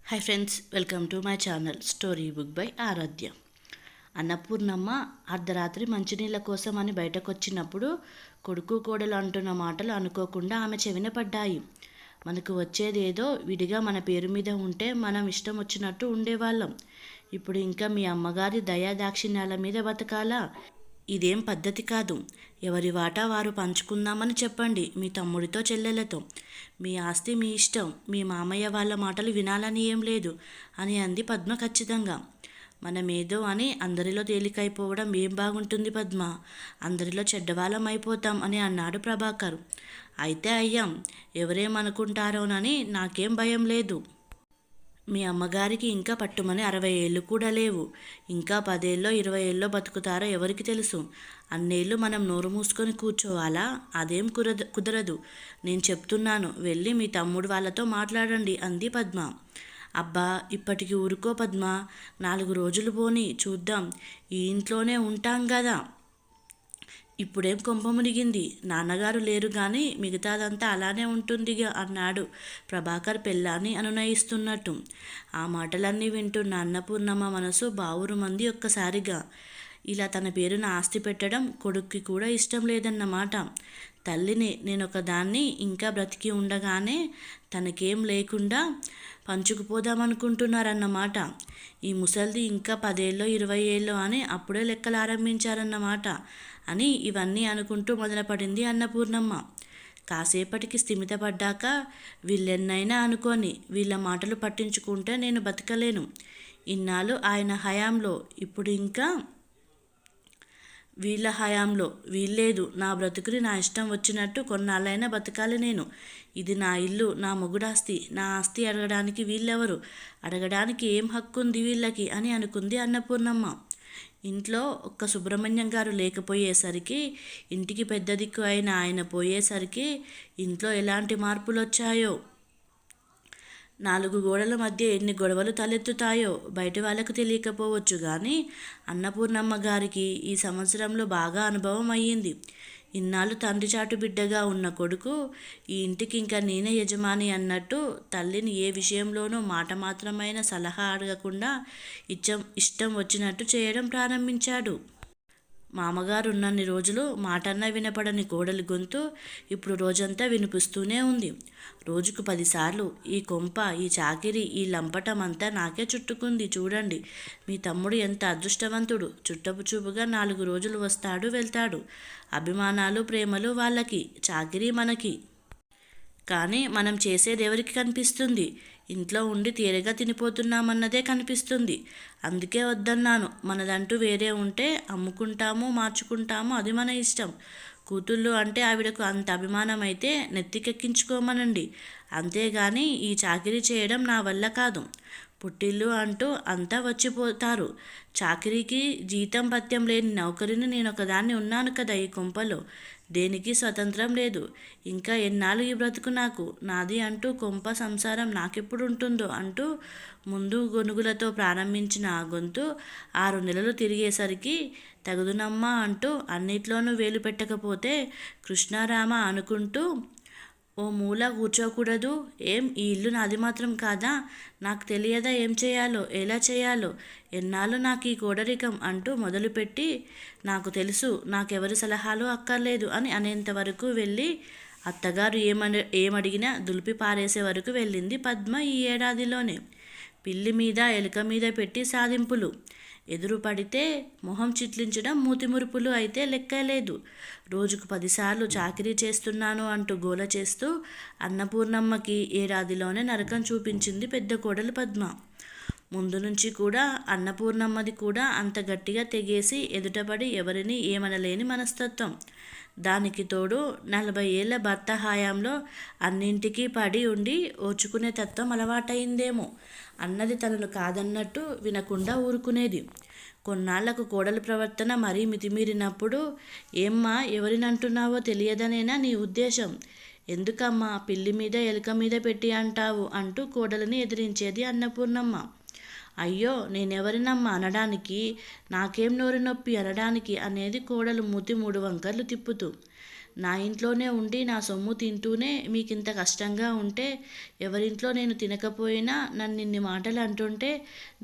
Hi friends, welcome to my channel story book by Aaradhya. Annapurnamma అర్ధరాత్రి మంచినీళ్ళ కోసం అని బయటకొచ్చినప్పుడు కొడుకు కోడలు అంటున్న మాటలు అనుకోకుండా ఆమె చెవిన పడ్డాయి. మనకు వచ్చేదేదో విడిగా మన పేరు మీద ఉంటే మనం ఇష్టం వచ్చినట్టు ఉండేవాళ్ళం. ఇప్పుడు ఇంకా మీ అమ్మగారి దయా దాక్షిణ్యాల మీద బతకాలా? ఇదేం పద్ధతి కాదు. ఎవరి వాటా వారు పంచుకుందామని చెప్పండి మీ తమ్ముడితో చెల్లెలతో. మీ ఆస్తి మీ ఇష్టం, మీ మామయ్య వాళ్ళ మాటలు వినాలని ఏం లేదు అని అంది పద్మ ఖచ్చితంగా. మనమేదో అని అందరిలో తేలికైపోవడం ఏం బాగుంటుంది పద్మ, అందరిలో చెడ్డవాళ్ళం అయిపోతాం అని అన్నాడు ప్రభాకర్. అయితే అయ్యాం, ఎవరేమనుకుంటారోనని నాకేం భయం లేదు. మీ అమ్మగారికి ఇంకా పట్టుమని 60 ఏళ్ళు కూడా లేవు. ఇంకా 10 ఏళ్ళో 20 ఏళ్ళో బతుకుతారో ఎవరికి తెలుసు. అన్నేళ్ళు మనం నోరు మూసుకొని కూర్చోవాలా? అదేం కుదరదు. నేను చెప్తున్నాను, వెళ్ళి మీ తమ్ముడు వాళ్ళతో మాట్లాడండి అంది పద్మ. అబ్బా, ఇప్పటికి ఊరుకో పద్మ, 4 రోజులు పోని చూద్దాం. ఈ ఇంట్లోనే ఉంటాం కదా. ఇప్పుడేం కొంప మునిగింది, నాన్నగారు లేరు కానీ మిగతాదంతా అలానే ఉంటుందిగా అన్నాడు ప్రభాకర్ పెళ్ళాన్ని అనునయిస్తున్నట్టు. ఆ మాటలన్నీ వింటున్న అన్నపూర్ణమ్మ మనసు బావురుమంది ఒక్కసారిగా. ఇలా తన పేరున ఆస్తి పెట్టడం కొడుక్కి కూడా ఇష్టం లేదన్నమాట. తల్లిని నేనొకదాన్ని ఇంకా బ్రతికి ఉండగానే తనకేం లేకుండా పంచుకుపోదామనుకుంటున్నారన్నమాట. ఈ ముసల్ది ఇంకా 10 ఏళ్ళో 20 ఏళ్ళో అని అప్పుడే లెక్కలు ఆరంభించారన్నమాట అని ఇవన్నీ అనుకుంటూ మొదలుపడింది అన్నపూర్ణమ్మ. కాసేపటికి స్థిమితపడ్డాక, వీళ్ళెన్నైనా అనుకొని వీళ్ళ మాటలు పట్టించుకుంటే నేను బతకలేను. ఇన్నాళ్ళు ఆయన హయాంలో, ఇప్పుడు ఇంకా వీళ్ళ హయాంలో వీల్లేదు. నా బ్రతుకుని నా ఇష్టం వచ్చినట్టు కొన్నాళ్ళైనా బతకాలి నేను. ఇది నా ఇల్లు, నా మొగుడాస్తి. నా ఆస్తి అడగడానికి వీళ్ళెవరు? అడగడానికి ఏం హక్కు ఉంది వీళ్ళకి అని అనుకుంది అన్నపూర్ణమ్మ. ఇంట్లో ఒక్క సుబ్రహ్మణ్యం గారు లేకపోయేసరికి, ఇంటికి పెద్ద దిక్కు అయిన ఆయన పోయేసరికి ఇంట్లో ఎలాంటి మార్పులు వచ్చాయో. 4 గోడల మధ్య ఎన్ని గొడవలు తలెత్తుతాయో బయట వాళ్ళకు తెలియకపోవచ్చు కానీ అన్నపూర్ణమ్మ గారికి ఈ సంవత్సరంలో బాగా అనుభవం అయ్యింది. ఇన్నాళ్ళు తండ్రి చాటు బిడ్డగా ఉన్న కొడుకు ఈ ఇంటికి ఇంకా నేనే యజమాని అన్నట్టు తల్లిని ఏ విషయంలోనూ మాట మాత్రమైన సలహా అడగకుండా ఇష్టం వచ్చినట్టు చేయడం ప్రారంభించాడు. మామగారు ఉన్నన్ని రోజులు మాటన్నా వినపడని కోడలి గొంతు ఇప్పుడు రోజంతా వినిపిస్తూనే ఉంది. రోజుకు 10 సార్లు ఈ కొంప, ఈ చాకిరి, ఈ లంపటం అంతా నాకే చుట్టుకుంది చూడండి. మీ తమ్ముడు ఎంత అదృష్టవంతుడు. చుట్టపు చూపుగా 4 రోజులు వస్తాడు వెళ్తాడు. అభిమానాలు ప్రేమలు వాళ్ళకి, చాకిరీ మనకి. కానీ మనం చేసేది ఎవరికి కనిపిస్తుంది? ఇంట్లో ఉండి తీరగా తినిపోతున్నామన్నదే కనిపిస్తుంది. అందుకే వద్దన్నాను. మనదంటూ వేరే ఉంటే అమ్ముకుంటాము, మార్చుకుంటాము, అది మన ఇష్టం. కూతుళ్ళు అంటే ఆవిడకు అంత అభిమానం అయితే నెత్తికెక్కించుకోమనండి. అంతేగాని ఈ చాకిరీ చేయడం నా వల్ల కాదు. పుట్టిల్లు అంటూ అంతా వచ్చిపోతారు. చాకిరీకి జీతం పత్యం లేని నౌకరిని నేనొకదాన్ని ఉన్నాను కదా ఈ కొంపలో. దేనికి స్వతంత్రం లేదు. ఇంకా ఎన్నాళ్ళు ఈ బ్రతుకు నాకు? నాది అంటూ కొంప సంసారం నాకెప్పుడు ఉంటుందో అంటూ ముందు గొనుగులతో ప్రారంభించిన ఆ గొంతు 6 నెలలు తిరిగేసరికి తగుదునమ్మా అంటూ అన్నిట్లోనూ వేలు పెట్టకపోతే కృష్ణారామ అనుకుంటూ, ఓ మూల కూర్చోకూడదు? ఏం ఈ ఇల్లు నాది మాత్రం కాదా? నాకు తెలియదా ఏం చేయాలో, ఎలా చేయాలో? ఎన్నాళ్ళు నాకు ఈ కోడరికం అంటూ మొదలుపెట్టి, నాకు తెలుసు, నాకెవరి సలహాలు అక్కర్లేదు అని అనేంతవరకు వెళ్ళి అత్తగారు ఏమడిగినా దులిపి పారేసే వరకు వెళ్ళింది పద్మ ఈ ఏడాదిలోనే. పిల్లి మీద ఎలుక మీద పెట్టి సాధింపులు. ఎదురు పడితే మొహం చిట్లించడం, మూతిమురుపులు అయితే లెక్కలేదు. రోజుకు 10 సార్లు చాకిరీ చేస్తున్నాను అంటూ గోల చేస్తూ అన్నపూర్ణమ్మకి ఏడాదిలోనే నరకం చూపించింది పెద్ద కోడలు పద్మ. ముందు నుంచి కూడా అన్నపూర్ణమ్మది కూడా అంత గట్టిగా తెగేసి ఎదుటపడి ఎవరిని ఏమనలేని మనస్తత్వం. దానికి తోడు 40 ఏళ్ల భర్త హయాంలో అన్నింటికీ పడి ఉండి ఓచుకునే తత్వం అలవాటైందేమో. అన్నది తనను కాదన్నట్టు వినకుండా ఊరుకునేది. కొన్నాళ్లకు కోడలి ప్రవర్తన మరీ మితిమీరినప్పుడు, ఏమ్మా ఎవరినంటున్నావో తెలియదనేనా నీ ఉద్దేశం? ఎందుకమ్మా పిల్లి మీద ఎలుక మీద పెట్టి అంటావు అంటూ కోడలిని ఎదిరించేది అన్నపూర్ణమ్మ. అయ్యో, నేనెవరినమ్మా అనడానికి? నాకేం నోరు నొప్పి అనడానికి అనేది కోడలు మూతి 3 వంకర్లు తిప్పుతూ. నా ఇంట్లోనే ఉండి నా సొమ్ము తింటూనే మీకింత కష్టంగా ఉంటే, ఎవరింట్లో నేను తినకపోయినా నన్ను ఇన్ని మాటలు అంటుంటే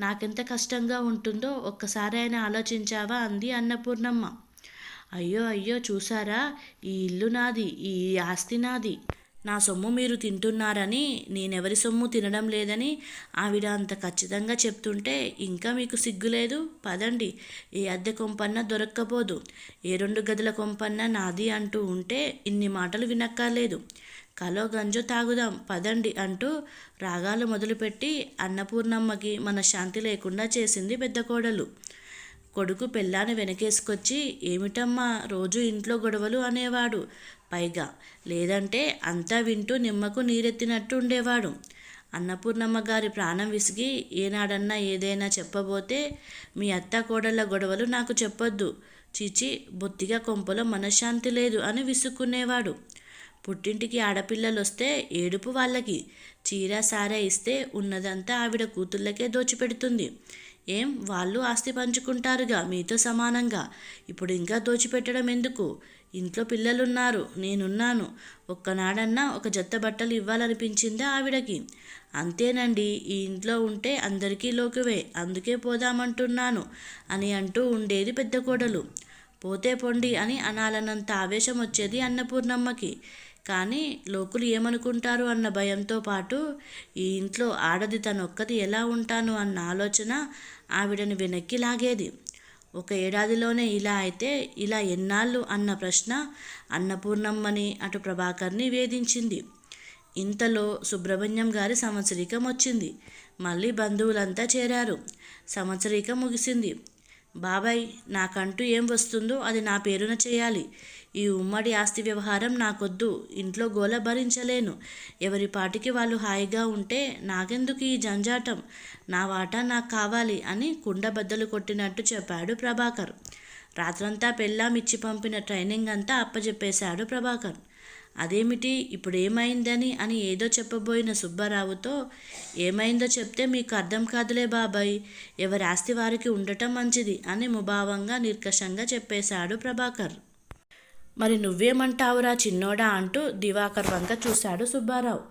నాకెంత కష్టంగా ఉంటుందో ఒక్కసారి అయినా ఆలోచించావా అంది అన్నపూర్ణమ్మ. అయ్యో అయ్యో చూసారా, ఈ ఇల్లు నాది, ఈ ఆస్తి నాది, నా సొమ్ము మీరు తింటున్నారని, నేనెవరి సొమ్ము తినడం లేదని ఆవిడ అంత ఖచ్చితంగా చెప్తుంటే ఇంకా మీకు సిగ్గులేదు? పదండి, ఏ అద్దె కొంపన్నా దొరక్కపోదు, ఏ 2 గదుల కొంపన్నా నాది అంటూ ఉంటే ఇన్ని మాటలు వినక్కర్లేదు. కలో గంజు తాగుదాం పదండి అంటూ రాగాలు మొదలుపెట్టి అన్నపూర్ణమ్మకి మనశ్శాంతి లేకుండా చేసింది పెద్ద కోడలు. కొడుకు పెళ్ళాన్ని వెనకేసుకొచ్చి, ఏమిటమ్మా రోజు ఇంట్లో గొడవలు అనేవాడు. పైగా లేదంటే అంతా వింటూ నిమ్మకు నీరెత్తినట్టు ఉండేవాడు. అన్నపూర్ణమ్మ గారి ప్రాణం విసిగి ఏనాడన్నా ఏదైనా చెప్పబోతే, మీ అత్త కోడళ్ళ గొడవలు నాకు చెప్పొద్దు, చీచి బొత్తిగా కొంపలో మనశ్శాంతి లేదు అని విసుక్కునేవాడు. పుట్టింటికి ఆడపిల్లలు వస్తే ఏడుపు వాళ్ళకి, చీర సారా ఇస్తే ఉన్నదంతా ఆవిడ కూతుళ్ళకే దోచిపెడుతుంది. ఏం వాళ్ళు ఆస్తి పంచుకుంటారుగా మీతో సమానంగా, ఇప్పుడు ఇంకా దోచిపెట్టడం ఎందుకు? ఇంట్లో పిల్లలున్నారు, నేనున్నాను, ఒక్కనాడన్నా ఒక జత బట్టలు ఇవ్వాలనిపించిందా ఆవిడకి? అంతేనండి, ఈ ఇంట్లో ఉంటే అందరికీ లోకువే, అందుకే పోదామంటున్నాను అని అంటూ ఉండేది పెద్ద కోడలు. పోతే పొండి అని అనాలన్నంత ఆవేశం వచ్చేది అన్నపూర్ణమ్మకి. కానీ లోకులు ఏమనుకుంటారు అన్న భయంతో పాటు, ఈ ఇంట్లో ఆడది తనొక్కది ఎలా ఉంటాను అన్న ఆలోచన ఆవిడని వెనక్కి లాగేది. 1 ఏడాదిలోనే ఇలా అయితే ఇలా ఎన్నాళ్ళు అన్న ప్రశ్న అన్నపూర్ణమ్మని అటు ప్రభాకర్ని వేధించింది. ఇంతలో సుబ్రహ్మణ్యం గారి సంవత్సరీకం వచ్చింది. మళ్ళీ బంధువులంతా చేరారు. సంవత్సరీకం ముగిసింది. బాబాయ్, నాకంటూ ఏం వస్తుందో అది నా పేరున చేయాలి. ఈ ఉమ్మడి ఆస్తి వ్యవహారం నాకొద్దు, ఇంట్లో గోల భరించలేను. ఎవరి పాటికి వాళ్ళు హాయిగా ఉంటే నాకెందుకు ఈ జంజాటం, నా వాటా నాకు కావాలి అని కుండ బద్దలు కొట్టినట్టు చెప్పాడు ప్రభాకర్. రాత్రంతా పెళ్ళాం ఇచ్చి పంపిన ట్రైనింగ్ అంతా అప్పచెప్పేశాడు ప్రభాకర్. అదేమిటి ఇప్పుడేమైందని అని ఏదో చెప్పబోయిన సుబ్బారావుతో, ఏమైందో చెప్తే మీకు అర్థం కాదులే బాబాయ్, ఎవరి ఆస్తి వారికి ఉండటం మంచిది అని ముభావంగా నిర్కషంగా చెప్పేశాడు ప్రభాకర్. మరి నువ్వేమంటావురా చిన్నోడా అంటూ దివాకర్ వంక చూశాడు సుబ్బారావు.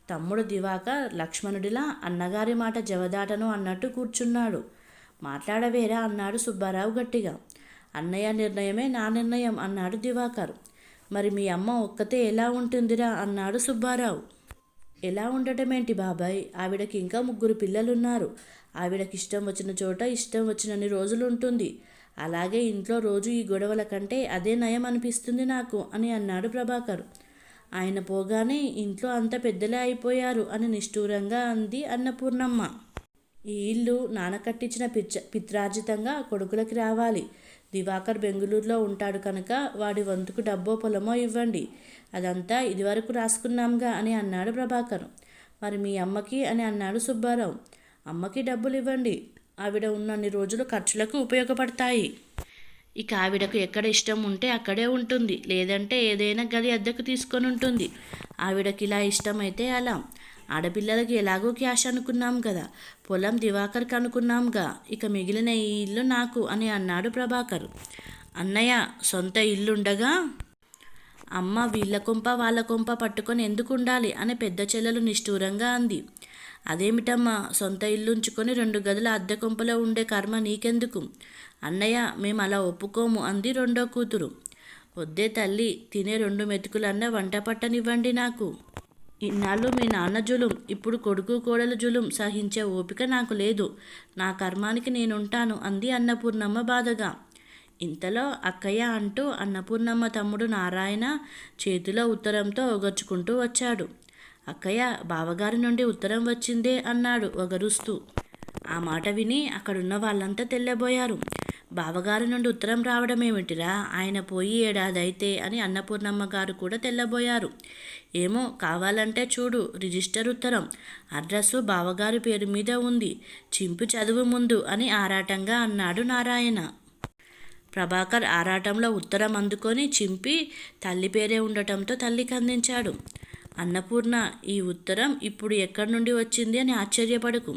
తమ్ముడు దివాకర్ లక్ష్మణుడిలా అన్నగారి మాట జవదాటను అన్నట్టు కూర్చున్నాడు. మాట్లాడవేరా అన్నాడు సుబ్బారావు గట్టిగా. అన్నయ్య నిర్ణయమే నా నిర్ణయం అన్నాడు దివాకర్. మరి మీ అమ్మ ఒక్కతే ఎలా ఉంటుందిరా అన్నాడు సుబ్బారావు. ఎలా ఉండటమేంటి బాబాయ్, ఆవిడకి ఇంకా 3 పిల్లలున్నారు. ఆవిడకి ఇష్టం వచ్చిన చోట ఇష్టం వచ్చినన్ని రోజులు ఉంటుంది. అలాగే ఇంట్లో రోజు ఈ గొడవల కంటే అదే నయం అనిపిస్తుంది నాకు అని అన్నాడు ప్రభాకర్. ఆయన పోగానే ఇంట్లో అంత పెద్దలే అయిపోయారు అని నిష్ఠూరంగా అంది అన్నపూర్ణమ్మ. ఈ ఇల్లు నాన్న కట్టించిన పిత్రార్జితంగా కొడుకులకి రావాలి. దివాకర్ బెంగుళూరులో ఉంటాడు కనుక వాడి వంతుకు డబ్బో పొలమో ఇవ్వండి. అదంతా ఇదివరకు రాసుకున్నాంగా అని అన్నాడు ప్రభాకర్. మరి మీ అమ్మకి అని అన్నాడు సుబ్బారావు. అమ్మకి డబ్బులు ఇవ్వండి, ఆవిడ ఉన్నన్ని రోజులు ఖర్చులకు ఉపయోగపడతాయి. ఇక ఆవిడకు ఎక్కడ ఇష్టం ఉంటే అక్కడే ఉంటుంది, లేదంటే ఏదైనా గది అద్దెకు తీసుకొని ఉంటుంది. ఆవిడకి ఇలా ఇష్టమైతే అలా. ఆడపిల్లలకి ఎలాగో క్యాష్ అనుకున్నాం కదా, పొలం దివాకర్కి అనుకున్నాంగా, ఇక మిగిలిన ఈ ఇల్లు నాకు అని అన్నాడు ప్రభాకర్. అన్నయ్య, సొంత ఇల్లుండగా అమ్మ వీళ్ళ కొంప వాళ్ళ కొంప పట్టుకొని ఎందుకు ఉండాలి అని పెద్ద చెల్లెలు నిష్ఠూరంగా అంది. అదేమిటమ్మా, సొంత ఇల్లుంచుకొని 2 గదుల అద్దె కొంపలో ఉండే కర్మ నీకెందుకు? అన్నయ్య, మేము అలా ఒప్పుకోము అంది రెండో కూతురు. వద్దే తల్లి, తినే 2 మెతుకులన్నా వంట పట్టనివ్వండి నాకు. ఇన్నాళ్ళు మీ నాన్న జులుం, ఇప్పుడు కొడుకు కోడలు జులుం సహించే ఓపిక నాకు లేదు. నా కర్మానికి నేనుంటాను అంది అన్నపూర్ణమ్మ బాధగా. ఇంతలో అక్కయ్య అంటూ అన్నపూర్ణమ్మ తమ్ముడు నారాయణ చేతిలో ఉత్తరంతో ఒగర్చుకుంటూ వచ్చాడు. అక్కయ్య, బావగారి నుండి ఉత్తరం వచ్చిందే అన్నాడు ఒగరుస్తూ. ఆ మాట విని అక్కడున్న వాళ్ళంతా తెల్లబోయారు. బావగారి నుండి ఉత్తరం రావడం ఏమిటిరా, ఆయన పోయి 7 ఏడాదైతే అని అన్నపూర్ణమ్మ గారు కూడా తెల్లబోయారు. ఏమో, కావాలంటే చూడు, రిజిస్టర్ ఉత్తరం, అడ్రస్సు బావగారి పేరు మీద ఉంది, చింపు చదువు ముందు అని ఆరాటంగా అన్నాడు నారాయణ. ప్రభాకర్ ఆరాటంలో ఉత్తరం అందుకొని చింపి తల్లి పేరే ఉండటంతో తల్లికి అందించాడు. అన్నపూర్ణ, ఈ ఉత్తరం ఇప్పుడు ఎక్కడి నుండి వచ్చింది అని ఆశ్చర్యపడకు.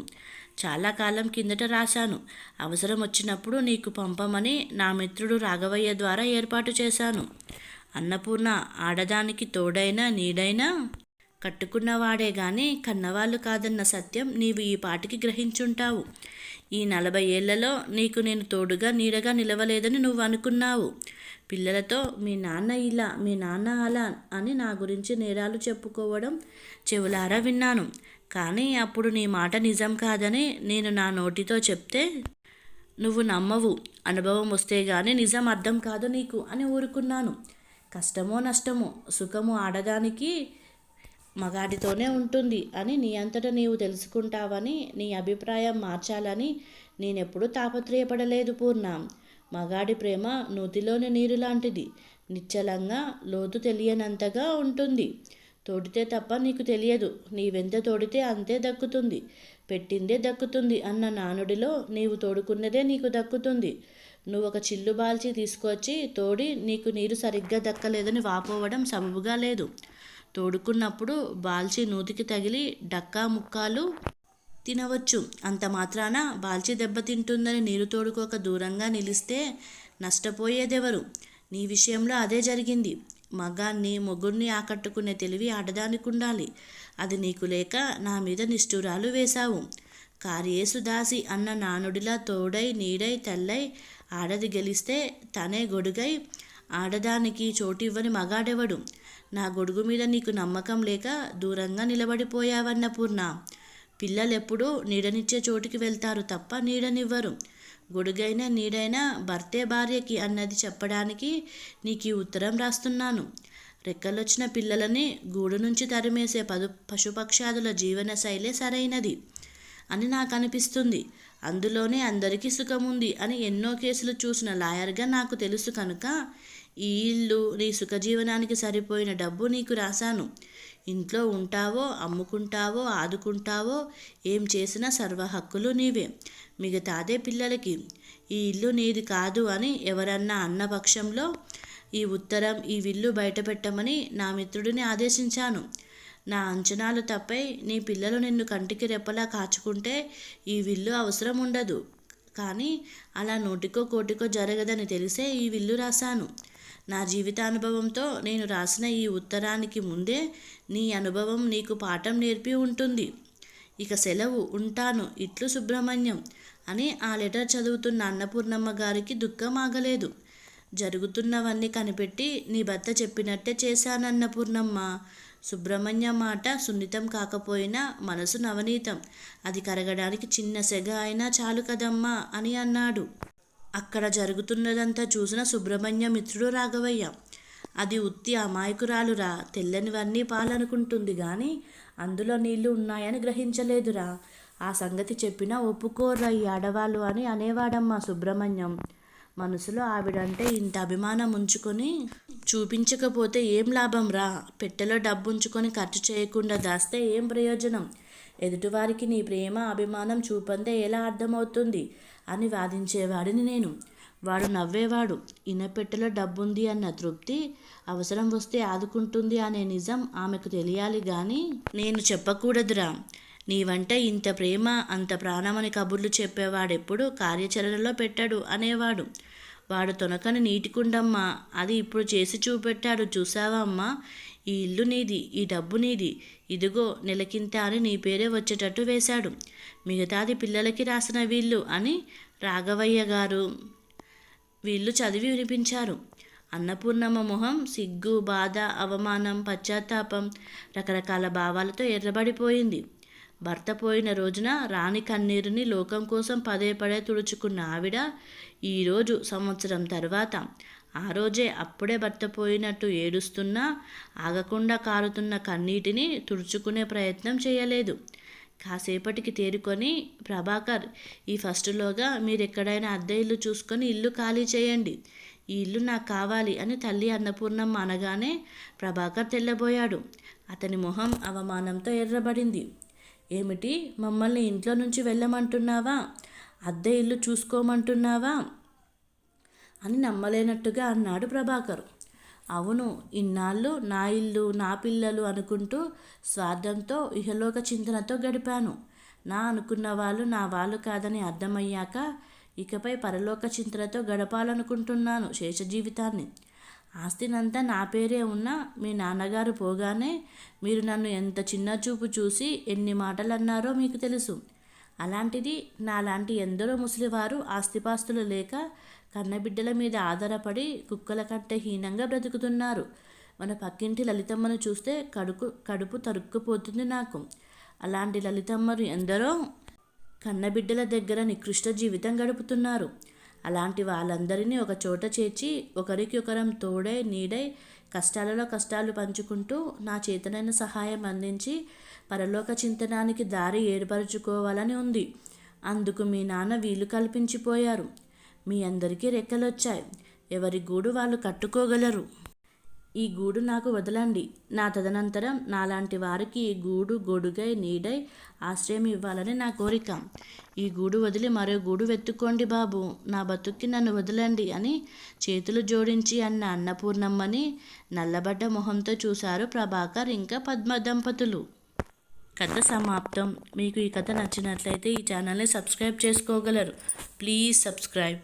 చాలా కాలం కిందట రాశాను. అవసరం వచ్చినప్పుడు నీకు పంపమని నా మిత్రుడు రాఘవయ్య ద్వారా ఏర్పాటు చేశాను. అన్నపూర్ణ ఆడదానికి తోడైనా నీడైనా కట్టుకున్నవాడే గాని కన్నవాళ్ళు కాదన్న సత్యం నీవు ఈ పాటికి గ్రహించుంటావు. ఈ 40 ఏళ్లలో నీకు నేను తోడుగా నీడగా నిలవలేదని నువ్వు అనుకున్నావు. పిల్లలతో మీ నాన్న ఇలా, మీ నాన్న అలా అని నా గురించి నేరాలు చెప్పుకోవడం చెవులారా విన్నాను. కానీ అప్పుడు నీ మాట నిజం కాదని నేను నా నోటితో చెప్తే నువ్వు నమ్మవు. అనుభవం వస్తే గానీ నిజం అర్థం కాదు నీకు అని ఊరుకున్నాను. కష్టమో నష్టమో సుఖము ఆడదానికి మగాడితోనే ఉంటుంది అని నీ అంతటా నీవు తెలుసుకుంటావని, నీ అభిప్రాయం మార్చాలని నేనెప్పుడూ తాపత్రయపడలేదు పూర్ణ. మగాడి ప్రేమ నూతిలోని నీరు లాంటిది. నిశ్చలంగా లోతు తెలియనంతగా ఉంటుంది. తోడితే తప్ప నీకు తెలియదు. నీవెంత తోడితే అంతే దక్కుతుంది. పెట్టిందే దక్కుతుంది అన్న నానుడిలో నీవు తోడుకున్నదే నీకు దక్కుతుంది. నువ్వు ఒక చిల్లు బాల్చి తీసుకొచ్చి తోడి నీకు నీరు సరిగ్గా దక్కలేదని వాపోవడం సబబుగా లేదు. తోడుకున్నప్పుడు బాల్చి నూతికి తగిలి డక్కా ముక్కాలు తినవచ్చు. అంత మాత్రాన బాల్చి దెబ్బతింటుందని నీరు తోడుకోక దూరంగా నిలిస్తే నష్టపోయేదెవరు? నీ విషయంలో అదే జరిగింది. మగాన్ని మొగుడిని ఆకట్టుకునే తెలివి ఆడదానికి ఉండాలి. అది నీకు లేక నా మీద నిష్ఠురాలు వేశావు. కార్యేసు దాసి అన్న నానుడిలా తోడై నీడై తల్లై ఆడది గెలిస్తే తనే గొడుగై ఆడదానికి చోటివ్వని మగాడెవడు? నా గొడుగు మీద నీకు నమ్మకం లేక దూరంగా నిలబడిపోయావన్న పూర్ణ. పిల్లలెప్పుడూ నీడనిచ్చే చోటికి వెళ్తారు తప్ప నీడనివ్వరు. గొడుగైనా నీడైనా భర్తే భార్యకి అన్నది చెప్పడానికి నీకు ఈ ఉత్తరం రాస్తున్నాను. రెక్కలొచ్చిన పిల్లలని గూడు నుంచి తరిమేసే పశుపక్షాదుల జీవన శైలే సరైనది అని నాకు అనిపిస్తుంది. అందులోనే అందరికీ సుఖముంది అని ఎన్నో కేసులు చూసిన లాయర్గా నాకు తెలుసు కనుక ఈ ఇల్లు నీ సుఖజీవనానికి సరిపోయిన డబ్బు నీకు రాశాను. ఇంట్లో ఉంటావో, అమ్ముకుంటావో, ఆదుకుంటావో, ఏం చేసినా సర్వ హక్కులు నీవే. మిగతాదే పిల్లలకి. ఈ ఇల్లు నీది కాదు అని ఎవరన్నా అన్న పక్షంలో ఈ ఉత్తరం, ఈ విల్లు బయటపెట్టమని నా మిత్రుడిని ఆదేశించాను. నా అంచనాలు తప్పై నీ పిల్లలు నిన్ను కంటికి రెప్పలా కాచుకుంటే ఈ విల్లు అవసరం ఉండదు. కానీ అలా నోటికో కోటికో జరగదని తెలిసే ఈ విల్లు రాశాను. నా జీవితానుభవంతో నేను రాసిన ఈ ఉత్తరానికి ముందే నీ అనుభవం నీకు పాఠం నేర్పి ఉంటుంది. ఇక సెలవు, ఉంటాను. ఇట్లు సుబ్రహ్మణ్యం అని ఆ లెటర్ చదువుతున్న అన్నపూర్ణమ్మ గారికి దుఃఖం ఆగలేదు. జరుగుతున్నవన్నీ కనిపెట్టి నీ భర్త చెప్పినట్టే చేశానన్నపూర్ణమ్మ. సుబ్రహ్మణ్యం మాట సున్నితం కాకపోయినా మనసు నవనీతం. అది కరగడానికి చిన్న సెగ అయినా చాలు కదమ్మా అని అన్నాడు. అక్కడ జరుగుతున్నదంతా చూసిన సుబ్రహ్మణ్య మిత్రుడు రాఘవయ్య. అది ఉత్తి అమాయకురాలురా, తెల్లనివన్నీ పాలనుకుంటుంది గాని అందులో నీళ్లు ఉన్నాయని గ్రహించలేదురా. ఆ సంగతి చెప్పినా ఒప్పుకోర్రా ఈ ఆడవాళ్ళు అని అనేవాడమ్మా సుబ్రహ్మణ్యం. మనసులో ఆవిడంటే ఇంత అభిమానం ఉంచుకొని చూపించకపోతే ఏం లాభం రా? పెట్టెలో డబ్బు ఉంచుకొని ఖర్చు చేయకుండా దాస్తే ఏం ప్రయోజనం? ఎదుటివారికి నీ ప్రేమ అభిమానం చూపందే ఎలా అర్థమవుతుంది అని వాదించేవాడిని నేను. వాడు నవ్వేవాడు. ఇనపెట్టెలో డబ్బుంది అన్న తృప్తి, అవసరం వస్తే ఆదుకుంటుంది అనే నిజం ఆమెకు తెలియాలి గాని నేను చెప్పకూడదురా. నీవంటే ఇంత ప్రేమ, అంత ప్రాణమని కబుర్లు చెప్పేవాడెప్పుడు కార్యాచరణలో పెట్టాడు అనేవాడు. వాడు తొనకని నీటికుండమ్మా, అది ఇప్పుడు చేసి చూపెట్టాడు. చూసావా అమ్మా, ఈ ఇల్లు నీది, ఈ డబ్బు నీది, ఇదిగో నెలకింత అని నీ పేరే వచ్చేటట్టు వేశాడు. మిగతాది పిల్లలకి రాసిన వీళ్ళు అని రాఘవయ్య గారు వీళ్ళు చదివి వినిపించారు. అన్నపూర్ణమ్మ మొహం సిగ్గు, బాధ, అవమానం, పశ్చాత్తాపం, రకరకాల భావాలతో ఎర్రబడిపోయింది. భర్త పోయిన రోజున రాణి కన్నీరుని లోకం కోసం పదే పదే తుడుచుకున్న ఆవిడ ఈరోజు సంవత్సరం తర్వాత ఆ రోజే అప్పుడే భర్త పోయినట్టు ఏడుస్తున్నా ఆగకుండా కారుతున్న కన్నీటిని తుడుచుకునే ప్రయత్నం చేయలేదు. కాసేపటికి తేరుకొని, ప్రభాకర్, ఈ ఫస్టులోగా మీరెక్కడైనా అద్దె ఇల్లు చూసుకొని ఇల్లు ఖాళీ చేయండి. ఈ ఇల్లు నాకు కావాలి అని తల్లి అన్నపూర్ణమ్మ అనగానే ప్రభాకర్ తెల్లబోయాడు. అతని మొహం అవమానంతో ఎర్రబడింది. ఏమిటి, మమ్మల్ని ఇంట్లో నుంచి వెళ్ళమంటున్నావా? అద్దె ఇల్లు చూసుకోమంటున్నావా అని నమ్మలేనట్టుగా అన్నాడు ప్రభాకర్. అవును, ఇన్నాళ్ళు నా ఇల్లు, నా పిల్లలు అనుకుంటూ స్వార్థంతో, ఇహలోక చింతనతో గడిపాను. నా అనుకున్న వాళ్ళు నా వాళ్ళు కాదని అర్థమయ్యాక ఇకపై పరలోక చింతనతో గడపాలనుకుంటున్నాను శేష జీవితాన్ని. ఆస్తినంతా నా పేరే ఉన్నా మీ నాన్నగారు పోగానే మీరు నన్ను ఎంత చిన్న చూపు చూసి ఎన్ని మాటలు అన్నారో మీకు తెలుసు. అలాంటిది నాలాంటి ఎందరో ముసలివారు ఆస్తిపాస్తులు లేక కన్నబిడ్డల మీద ఆధారపడి కుక్కల కంటే హీనంగా బ్రతుకుతున్నారు. మన పక్కింటి లలితమ్మను చూస్తే కడుపు తరుక్కుపోతుంది నాకు. అలాంటి లలితమ్మలు ఎందరో కన్నబిడ్డల దగ్గర నికృష్ట జీవితం గడుపుతున్నారు. అలాంటి వాళ్ళందరినీ ఒక చోట చేర్చి ఒకరికి ఒకరం తోడై నీడై కష్టాలలో కష్టాలు పంచుకుంటూ నా చేతనైన సహాయం అందించి పరలోక చింతనానికి దారి ఏర్పరచుకోవాలని ఉంది. అందుకు మీ నాన్న వీలు కల్పించిపోయారు. మీ అందరికీ రెక్కలొచ్చాయి. ఎవరి గూడు వాళ్ళు కట్టుకోగలరు. ఈ గూడు నాకు వదలండి. నా తదనంతరం నాలాంటి వారికి ఈ గూడు గొడుగై నీడై ఆశ్రయం ఇవ్వాలని నా కోరిక. ఈ గూడు వదిలి మరో గూడు వెతుక్కోండి బాబు, నా బతుక్కి నన్ను వదలండి అని చేతులు జోడించి అన్న అన్నపూర్ణమ్మని నల్లబడ్డ మొహంతో చూశారు ప్రభాకర్ ఇంకా పద్మ దంపతులు. కథ సమాప్తం. మీకు ఈ కథ నచ్చినట్లయితే ఈ ఛానల్ని సబ్స్క్రైబ్ చేసుకోగలరు. Please subscribe.